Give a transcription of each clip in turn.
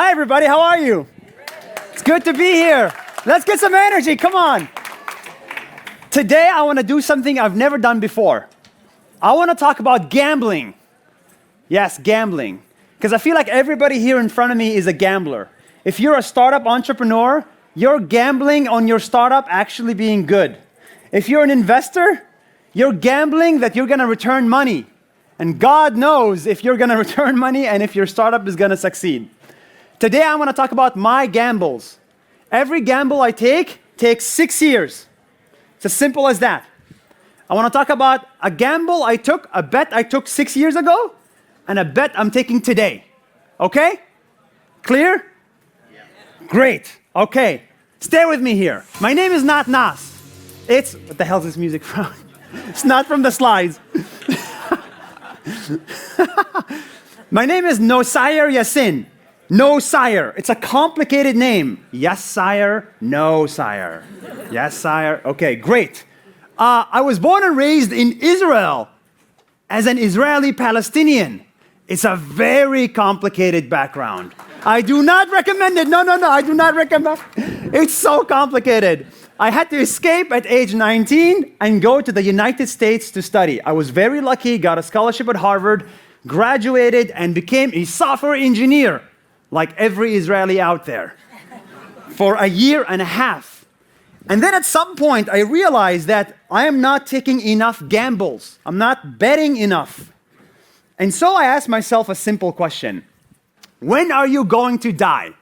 Hi, everybody. How are you? It's good to be here. Let's get some energy. Come on. Today, I want to do something I've never done before. I want to talk about gambling. Yes, gambling. Because I feel like everybody here in front of me is a gambler. If you're a startup entrepreneur, you're gambling on your startup actually being good. If you're an investor, you're gambling that you're going to return money. And God knows if you're going to return money and if your startup is going to succeed. Today, I want to talk about my gambles. Every gamble I take takes 6 years. It's as simple as that. I want to talk about a gamble I took, a bet I took 6 years ago, and a bet I'm taking today. Okay? Clear? Yeah. Great. Okay. Stay with me here. My name is not Nas. It's, what the hell is this music from? It's not from the slides. My name is Nousier Yaasin. Nousier. It's a complicated name. Yes, sire. No, sire. Yes, sire. Okay, great. I was born and raised in Israel as an Israeli Palestinian. It's a very complicated background. I do not recommend it. No, I do not recommend it. It's so complicated. I had to escape at age 19 and go to the United States to study. I was very lucky, got a scholarship at Harvard, graduated, and became a software engineer, like every Israeli out there, for a year and a half. And then at some point, I realized that I am not taking enough gambles. I'm not betting enough. And so I asked myself a simple question. When are you going to die?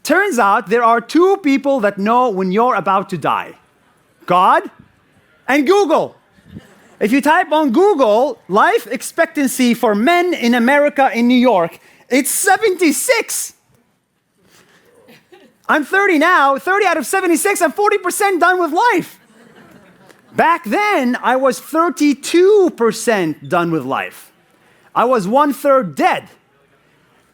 Turns out there are two people that know when you're about to die. God and Google. If you type on Google, life expectancy for men in America in New York, it's 76. I'm 30 now, 30 out of 76, I'm 40% done with life. Back then, I was 32% done with life. I was 1/3 dead.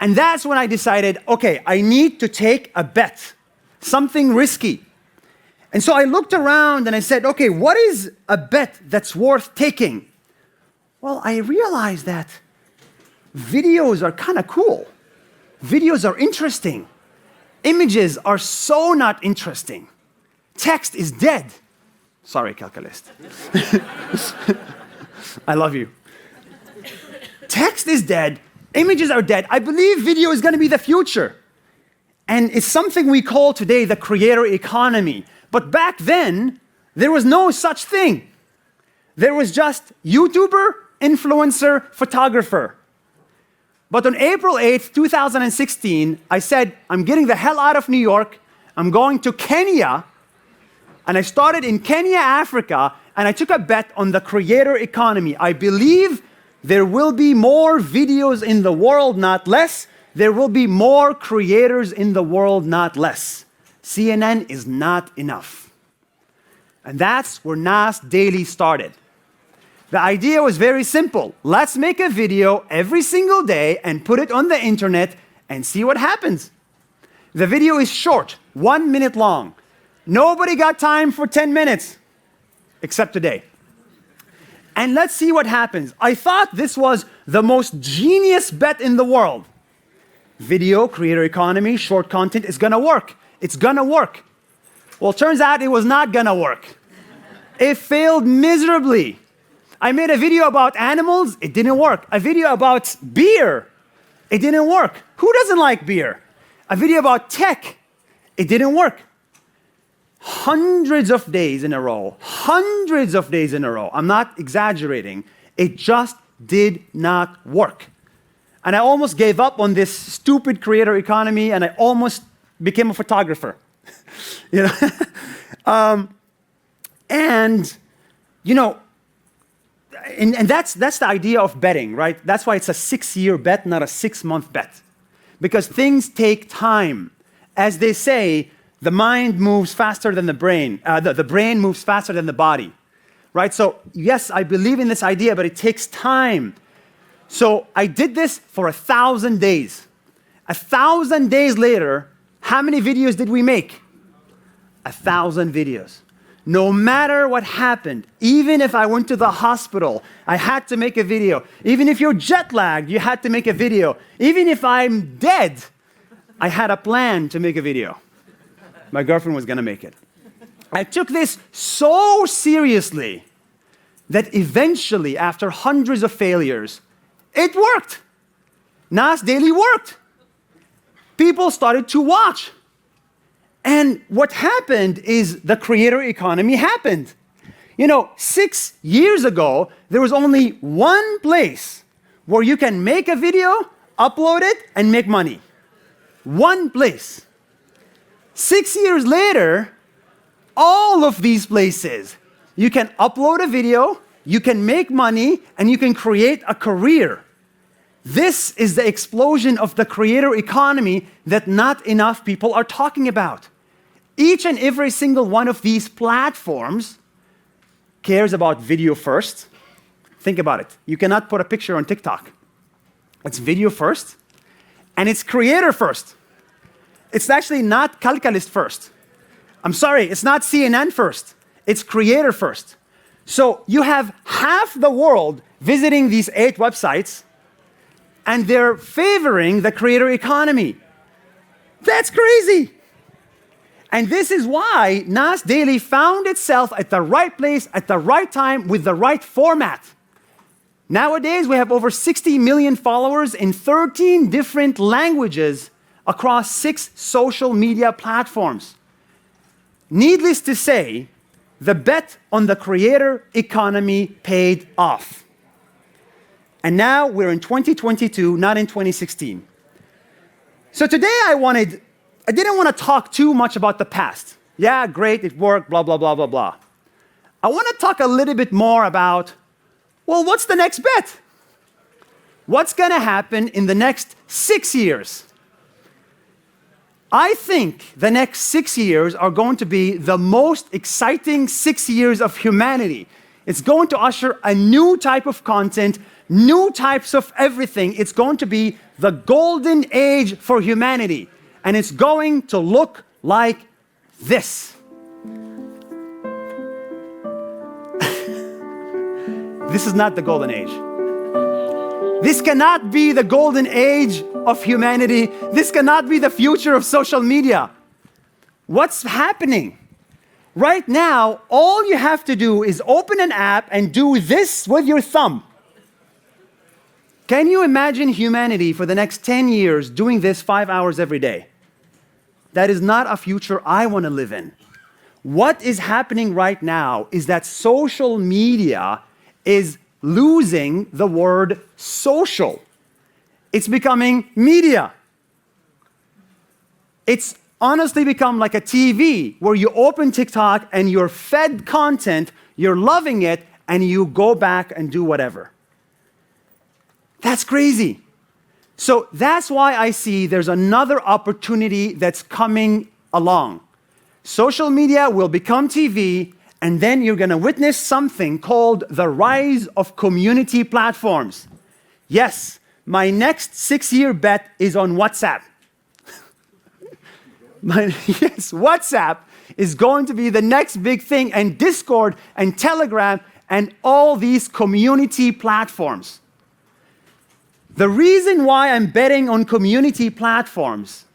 And that's when I decided, okay, I need to take a bet, something risky. And so I looked around and I said, okay, what is a bet that's worth taking? Well, I realized that videos are kind of cool. Videos are interesting. Images are so not interesting. Text is dead. Sorry, Kylkalist. I love you. Text is dead. Images are dead. I believe video is going to be the future. And it's something we call today the creator economy. But back then, there was no such thing. There was just YouTuber, influencer, photographer. But on April 8th, 2016, I said, I'm getting the hell out of New York. I'm going to Kenya. And I started in Kenya, Africa, and I took a bet on the creator economy. I believe there will be more videos in the world, not less. There will be more creators in the world, not less. CNN is not enough. And that's where Nas Daily started. The idea was very simple. Let's make a video every single day and put it on the internet and see what happens. The video is short, 1 minute long. Nobody got time for 10 minutes, except today. And let's see what happens. I thought this was the most genius bet in the world. Video, creator economy, short content is gonna work. It's gonna work. Well, it turns out it was not gonna work. It failed miserably. I made a video about animals, it didn't work. A video about beer, it didn't work. Who doesn't like beer? A video about tech, it didn't work. Hundreds of days in a row, I'm not exaggerating, it just did not work. And I almost gave up on this stupid creator economy and I almost became a photographer. You know? And that's the idea of betting, right? That's why it's a 6-year bet, not a 6-month bet. Because things take time. As they say, the mind moves faster than the brain. The brain moves faster than the body, right? So yes, I believe in this idea, but it takes time. So I did this for 1,000 days. 1,000 days later, how many videos did we make? 1,000 videos. No matter what happened, even if I went to the hospital, I had to make a video. Even if you're jet lagged, you had to make a video. Even if I'm dead, I had a plan to make a video. My girlfriend was gonna make it. I took this so seriously that eventually, after hundreds of failures, it worked. Nas Daily worked. People started to watch. And what happened is the creator economy happened. 6 years ago, there was only one place where you can make a video, upload it, and make money. One place. 6 years later, all of these places, you can upload a video, you can make money, and you can create a career. This is the explosion of the creator economy that not enough people are talking about. Each and every single one of these platforms cares about video first. Think about it. You cannot put a picture on TikTok. It's video first, and it's creator first. It's actually not Kälkälist first. I'm sorry, it's not CNN first. It's creator first. So you have half the world visiting these 8 websites, and they're favoring the creator economy. That's crazy. And this is why Nas Daily found itself at the right place, at the right time, with the right format. Nowadays, we have over 60 million followers in 13 different languages across 6 social media platforms. Needless to say, the bet on the creator economy paid off. And now we're in 2022, not in 2016. So today I didn't want to talk too much about the past. Yeah, great, it worked, blah, blah, blah, blah, blah. I want to talk a little bit more about, well, what's the next bet? What's going to happen in the next 6 years? I think the next 6 years are going to be the most exciting 6 years of humanity. It's going to usher a new type of content, new types of everything. It's going to be the golden age for humanity. And it's going to look like this. This is not the golden age. This cannot be the golden age of humanity. This cannot be the future of social media. What's happening? Right now, all you have to do is open an app and do this with your thumb. Can you imagine humanity for the next 10 years doing this 5 hours every day? That is not a future I want to live in. What is happening right now is that social media is losing the word social. It's becoming media. It's honestly become like a TV where you open TikTok and you're fed content, you're loving it, and you go back and do whatever. That's crazy. So that's why I see there's another opportunity that's coming along. Social media will become TV, and then you're going to witness something called the rise of community platforms. Yes, my next 6-year bet is on WhatsApp. Yes, WhatsApp is going to be the next big thing, and Discord and Telegram and all these community platforms. The reason why I'm betting on community platforms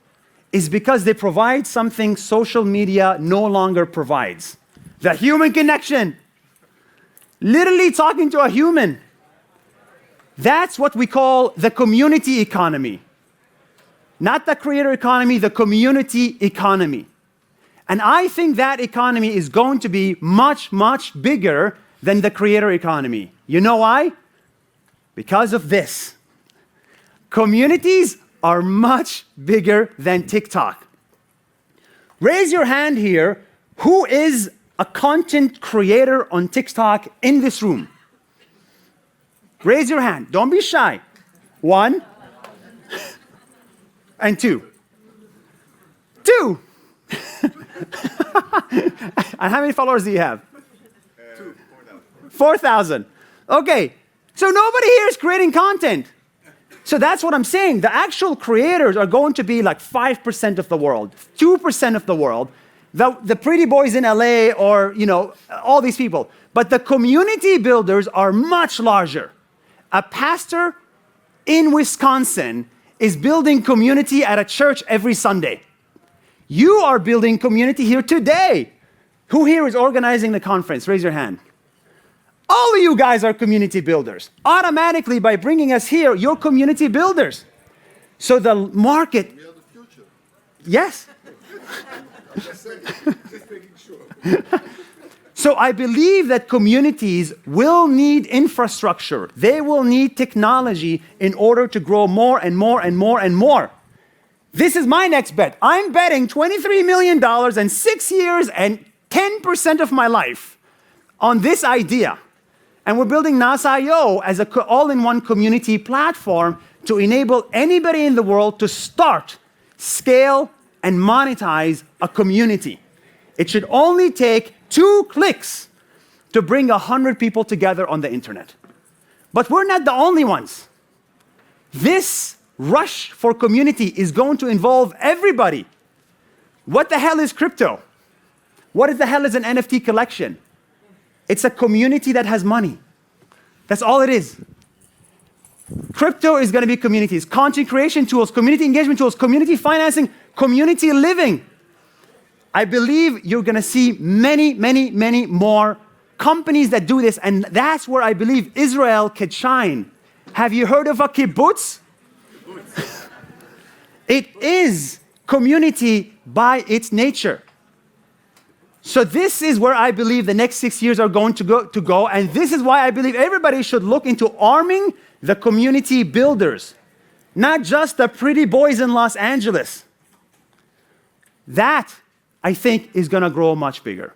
is because they provide something social media no longer provides. The human connection. Literally talking to a human. That's what we call the community economy. Not the creator economy, the community economy. And I think that economy is going to be much, much bigger than the creator economy. You know why? Because of this. Communities are much bigger than TikTok. Raise your hand here. Who is a content creator on TikTok in this room? Raise your hand. Don't be shy. 1 and 2. 2. And how many followers do you have? 4,000. Okay. So nobody here is creating content. So that's what I'm saying. The actual creators are going to be like 5% of the world, 2% of the world. the pretty boys in LA or, all these people. But the community builders are much larger. A pastor in Wisconsin is building community at a church every Sunday. You are building community here today. Who here is organizing the conference? Raise your hand. All of you guys are community builders. Automatically, by bringing us here, you're community builders. So the market... We are the future. Yes. Just making sure. So I believe that communities will need infrastructure. They will need technology in order to grow more and more and more and more. This is my next bet. I'm betting $23 million in 6 years and 10% of my life on this idea. And we're building NASA.io as an all-in-one community platform to enable anybody in the world to start, scale, and monetize a community. It should only take 2 clicks to bring 100 people together on the internet. But we're not the only ones. This rush for community is going to involve everybody. What the hell is crypto? What the hell is an NFT collection? It's a community that has money. That's all it is. Crypto is going to be communities, content creation tools, community engagement tools, community financing, community living. I believe you're going to see many, many, many more companies that do this, and that's where I believe Israel could shine. Have you heard of a kibbutz? It is community by its nature. So this is where I believe the next 6 years are going to go, and this is why I believe everybody should look into arming the community builders, not just the pretty boys in Los Angeles. That, I think, is going to grow much bigger.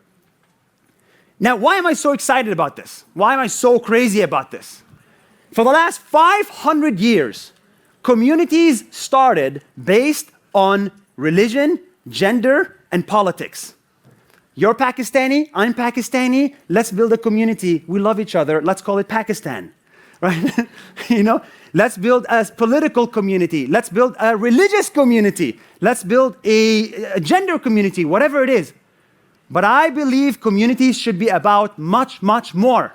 Now, why am I so excited about this? Why am I so crazy about this? For the last 500 years, communities started based on religion, gender, and politics. You're Pakistani, I'm Pakistani, let's build a community. We love each other, let's call it Pakistan. Right? Let's build a political community. Let's build a religious community. Let's build a gender community, whatever it is. But I believe communities should be about much, much more.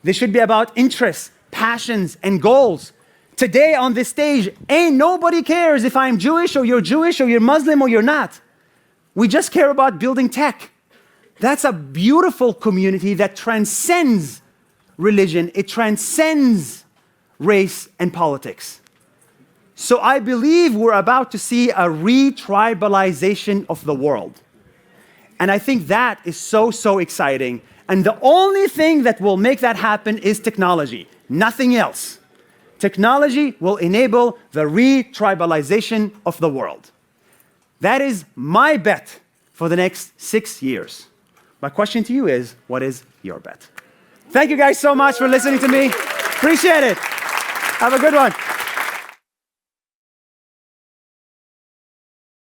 They should be about interests, passions, and goals. Today on this stage, ain't nobody cares if I'm Jewish or you're Muslim or you're not. We just care about building tech. That's a beautiful community that transcends religion. It transcends race and politics. So I believe we're about to see a re-tribalization of the world. And I think that is so, so exciting. And the only thing that will make that happen is technology, nothing else. Technology will enable the re-tribalization of the world. That is my bet for the next 6 years. My question to you is, what is your bet? Thank you guys so much for listening to me. Appreciate it. Have a good one.